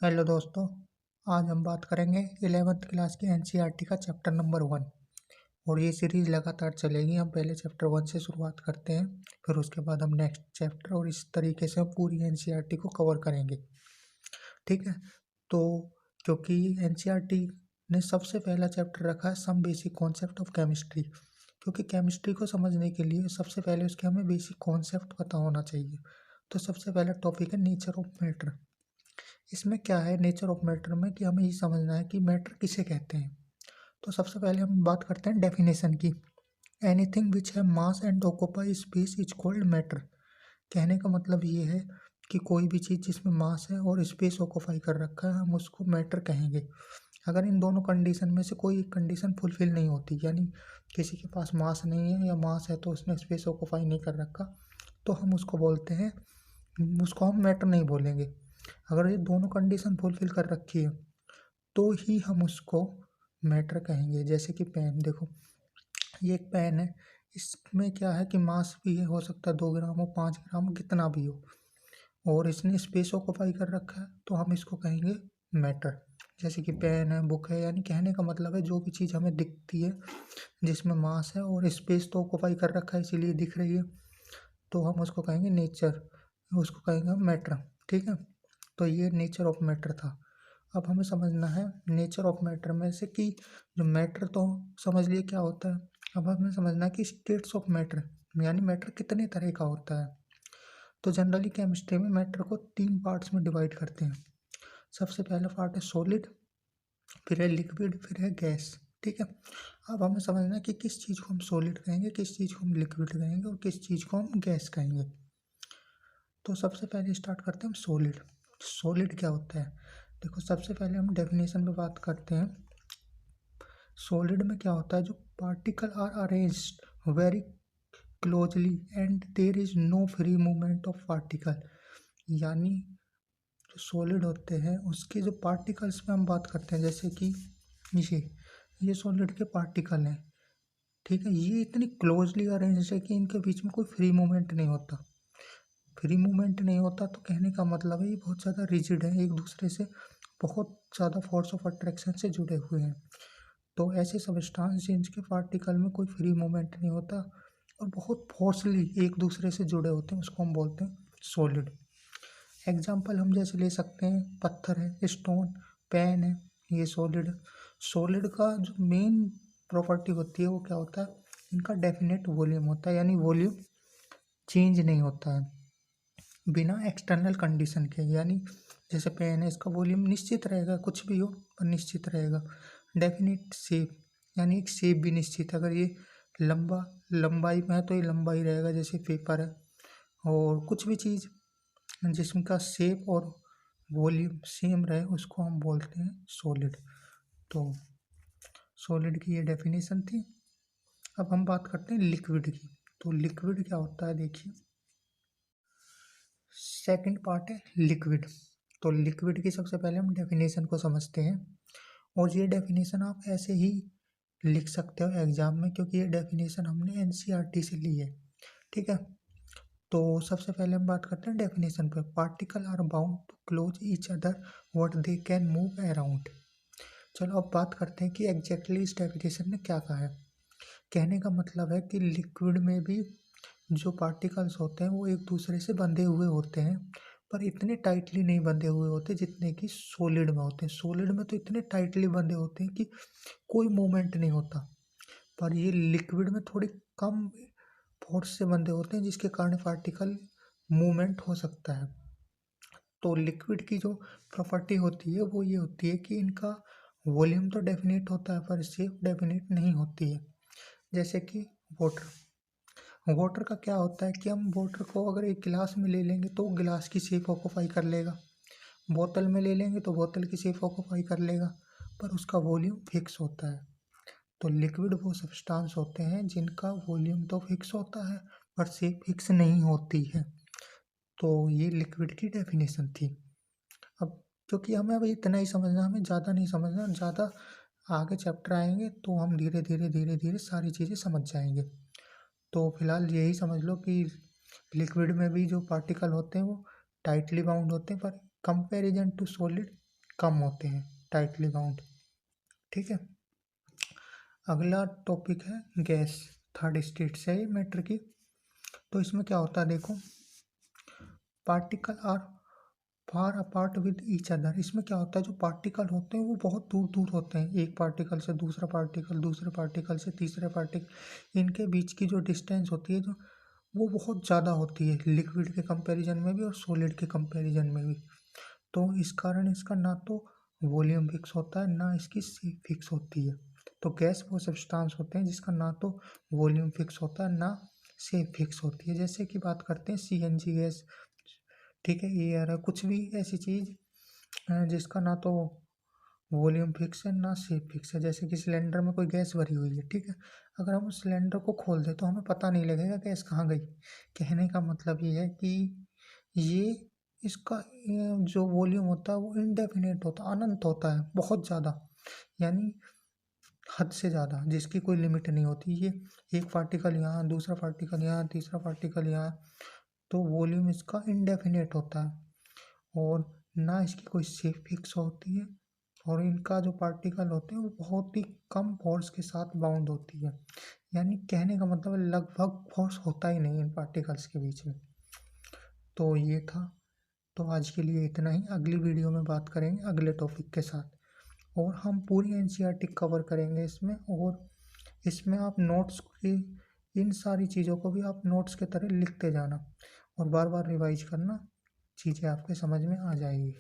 Hello दोस्तों। आज हम बात करेंगे 11th क्लास की एनसीईआरटी का चैप्टर नंबर 1। और ये सीरीज़ लगातार चलेगी। हम पहले चैप्टर 1 से शुरुआत करते हैं, फिर उसके बाद हम नेक्स्ट चैप्टर, और इस तरीके से हम पूरी एनसीईआरटी को कवर करेंगे। ठीक है। तो क्योंकि एनसीईआरटी ने सबसे पहला चैप्टर रखा है some basic concept of chemistry, क्योंकि केमिस्ट्री को समझने के लिए सबसे पहले उसके हमें बेसिक कॉन्सेप्ट पता होना चाहिए। तो सबसे पहला टॉपिक है नेचर ऑफ मैटर। इसमें क्या है नेचर ऑफ मैटर में, कि हमें ये समझना है कि मैटर किसे कहते हैं। तो सबसे पहले हम बात करते हैं डेफिनेशन की। एनीथिंग विच है mass and occupy space is called matter. कहने का मतलब ये है कि कोई भी चीज़ जिसमें मास है और स्पेस ऑक्यूपाई कर रखा है, हम उसको मैटर कहेंगे। अगर इन दोनों कंडीशन में से कोई एक कंडीशन फुलफिल नहीं होती, यानी किसी के पास मास नहीं है या मास है तो उसने स्पेस ऑक्यूपाई नहीं कर रखा, तो हम उसको बोलते हैं, उसको हम मैटर नहीं बोलेंगे। अगर ये दोनों कंडीशन फुलफिल कर रखी है तो ही हम उसको मैटर कहेंगे। जैसे कि पेन, देखो ये एक पेन है, इसमें क्या है कि मास भी है, हो सकता है 2 ग्राम हो, 5 ग्राम हो, कितना भी हो, और इसने स्पेस ऑक्यूपाई कर रखा है, तो हम इसको कहेंगे मैटर। जैसे कि पेन है, बुक है, यानी कहने का मतलब है जो भी चीज़ हमें दिखती है जिसमें मास है और स्पेस तो ऑक्यूपाई कर रखा है इसीलिए दिख रही है, तो हम उसको कहेंगे नेचर, उसको कहेंगे मैटर। ठीक है। तो ये नेचर ऑफ मैटर था। अब हमें समझना है नेचर ऑफ मैटर में से कि जो मैटर तो समझ लिए क्या होता है, अब हमें समझना है कि स्टेट्स ऑफ मैटर, यानी मैटर कितने तरह का होता है। तो जनरली केमिस्ट्री में मैटर को 3 पार्ट्स में डिवाइड करते हैं। सबसे पहला पार्ट है सॉलिड, फिर है लिक्विड, फिर है गैस। ठीक है। अब हमें समझना है कि किस चीज़ को हम सॉलिड कहेंगे, किस चीज़ को हम लिक्विड कहेंगे और किस चीज़ को हम गैस कहेंगे। तो सबसे पहले स्टार्ट करते हैं हम सॉलिड। सॉलिड क्या होता है, देखो सबसे पहले हम डेफिनेशन पे बात करते हैं। सॉलिड में क्या होता है, जो particle are arranged very closely and there is no free movement of particle. यानी जो सॉलिड होते हैं उसके जो पार्टिकल्स में हम बात करते हैं, जैसे कि ये सॉलिड के पार्टिकल हैं। ठीक है। ये इतनी क्लोजली अरेंज्ड है कि इनके बीच में कोई फ्री मूवमेंट नहीं होता। फ्री मूवमेंट नहीं होता तो कहने का मतलब है ये बहुत ज़्यादा रिजिड है, एक दूसरे से बहुत ज़्यादा फोर्स ऑफ अट्रैक्शन से जुड़े हुए हैं। तो ऐसे सब्सटेंस जिनके पार्टिकल में कोई फ्री मूवमेंट नहीं होता और बहुत फोर्सली एक दूसरे से जुड़े होते हैं, उसको हम बोलते हैं सॉलिड। एग्जाम्पल हम जैसे ले सकते हैं, पत्थर है, स्टोन, पेन है, ये सॉलिड। सॉलिड का जो मेन प्रॉपर्टी होती है वो क्या होता है, इनका डेफिनेट वॉल्यूम होता है, यानी वॉल्यूम चेंज नहीं होता है बिना एक्सटर्नल कंडीशन के। यानी जैसे पेन है, इसका वॉल्यूम निश्चित रहेगा, कुछ भी हो पर निश्चित रहेगा। डेफिनिट शेप, यानी एक शेप भी निश्चित, अगर ये लंबाई में है तो ये लंबा ही रहेगा, जैसे पेपर है। और कुछ भी चीज़ जिसका शेप और वॉल्यूम सेम रहे उसको हम बोलते हैं सॉलिड। तो सॉलिड की ये डेफिनेशन थी। अब हम बात करते हैं लिक्विड की। तो लिक्विड क्या होता है, देखिए सेकंड पार्ट है लिक्विड। तो लिक्विड की सबसे पहले हम डेफिनेशन को समझते हैं, और ये डेफिनेशन आप ऐसे ही लिख सकते हो एग्जाम में, क्योंकि ये डेफिनेशन हमने एनसीईआरटी से ली है। ठीक है। तो सबसे पहले हम बात करते हैं डेफिनेशन पे। Particle are bound to close each other what they can move around. चलो अब बात करते हैं कि एग्जैक्टली इस डेफिनेशन ने क्या कहा है। कहने का मतलब है कि लिक्विड में भी जो पार्टिकल्स होते हैं वो एक दूसरे से बंधे हुए होते हैं, पर इतने टाइटली नहीं बंधे हुए होते जितने कि सॉलिड में होते हैं। सॉलिड में तो इतने टाइटली बंधे होते हैं कि कोई मूवमेंट नहीं होता, पर ये लिक्विड में थोड़ी कम फोर्स से बंधे होते हैं जिसके कारण पार्टिकल मूवमेंट हो सकता है। तो लिक्विड की जो प्रॉपर्टी होती है वो ये होती है कि इनका वॉल्यूम तो डेफिनेट होता है पर शेप डेफिनेट नहीं होती है। जैसे कि वाटर, वाटर का क्या होता है कि हम वाटर को अगर एक गिलास में ले लेंगे तो गिलास की शेप ऑक्यूपाई कर लेगा, बोतल में ले लेंगे तो बोतल की शेप ऑक्यूपाई कर लेगा, पर उसका वॉल्यूम फिक्स होता है। तो लिक्विड वो सब्सटेंस होते हैं जिनका वॉल्यूम तो फिक्स होता है पर शेप फिक्स नहीं होती है। तो ये लिक्विड की डेफिनेशन थी। अब क्योंकि हमें अभी इतना ही समझना, हमें ज़्यादा नहीं समझना, ज़्यादा आगे चैप्टर आएंगे तो हम धीरे धीरे धीरे धीरे सारी चीज़ें समझ जाएंगे। तो फिलहाल यही समझ लो कि लिक्विड में भी जो पार्टिकल होते हैं वो टाइटली बाउंड होते हैं, पर कंपैरिजन टू सॉलिड कम होते हैं, टाइटली बाउंड। ठीक है। अगला टॉपिक है गैस, थर्ड स्टेट से है मैटर की। तो इसमें क्या होता है देखो, particle are far apart with each other. इसमें क्या होता है, जो पार्टिकल होते हैं वो बहुत दूर दूर होते हैं, एक पार्टिकल से दूसरा पार्टिकल, दूसरे पार्टिकल से तीसरे पार्टिकल, इनके बीच की जो डिस्टेंस होती है जो वो बहुत ज़्यादा होती है, लिक्विड के कंपैरिजन में भी और सॉलिड के कंपैरिजन में भी। तो इस कारण इसका ना तो वॉल्यूम फिक्स होता है ना इसकी शेप फिक्स होती है। तो गैस वो सब्सटेंस होते हैं जिसका ना तो वॉल्यूम फिक्स होता है ना शेप फिक्स होती है। जैसे कि बात करते हैं सीएनजी गैस, ठीक है, एयर है, कुछ भी ऐसी चीज़ जिसका ना तो वॉल्यूम फिक्स है ना शेप फिक्स है। जैसे कि सिलेंडर में कोई गैस भरी हुई है, ठीक है, अगर हम उस सिलेंडर को खोल दें तो हमें पता नहीं लगेगा गैस कहाँ गई। कहने का मतलब ये है कि ये इसका जो वॉल्यूम होता है वो इनडेफिनेट होता है, अनंत होता है, बहुत ज़्यादा, यानी हद से ज़्यादा, जिसकी कोई लिमिट नहीं होती। ये एक पार्टिकल यहाँ, दूसरा पार्टिकल यहाँ, तीसरा पार्टिकल यहाँ, तो वॉल्यूम इसका इनडेफिनेट होता है और ना इसकी कोई शेप फिक्स होती है। और इनका जो पार्टिकल होते हैं वो बहुत ही कम फोर्स के साथ बाउंड होती है, यानी कहने का मतलब है लगभग फोर्स होता ही नहीं इन पार्टिकल्स के बीच में। तो ये था, तो आज के लिए इतना ही। अगली वीडियो में बात करेंगे अगले टॉपिक के साथ और हम पूरी एनसीईआरटी कवर करेंगे इसमें। और इसमें आप नोट्स की, इन सारी चीज़ों को भी आप नोट्स के तरह लिखते जाना और बार बार रिवाइज करना, चीज़ें आपके समझ में आ जाएगी।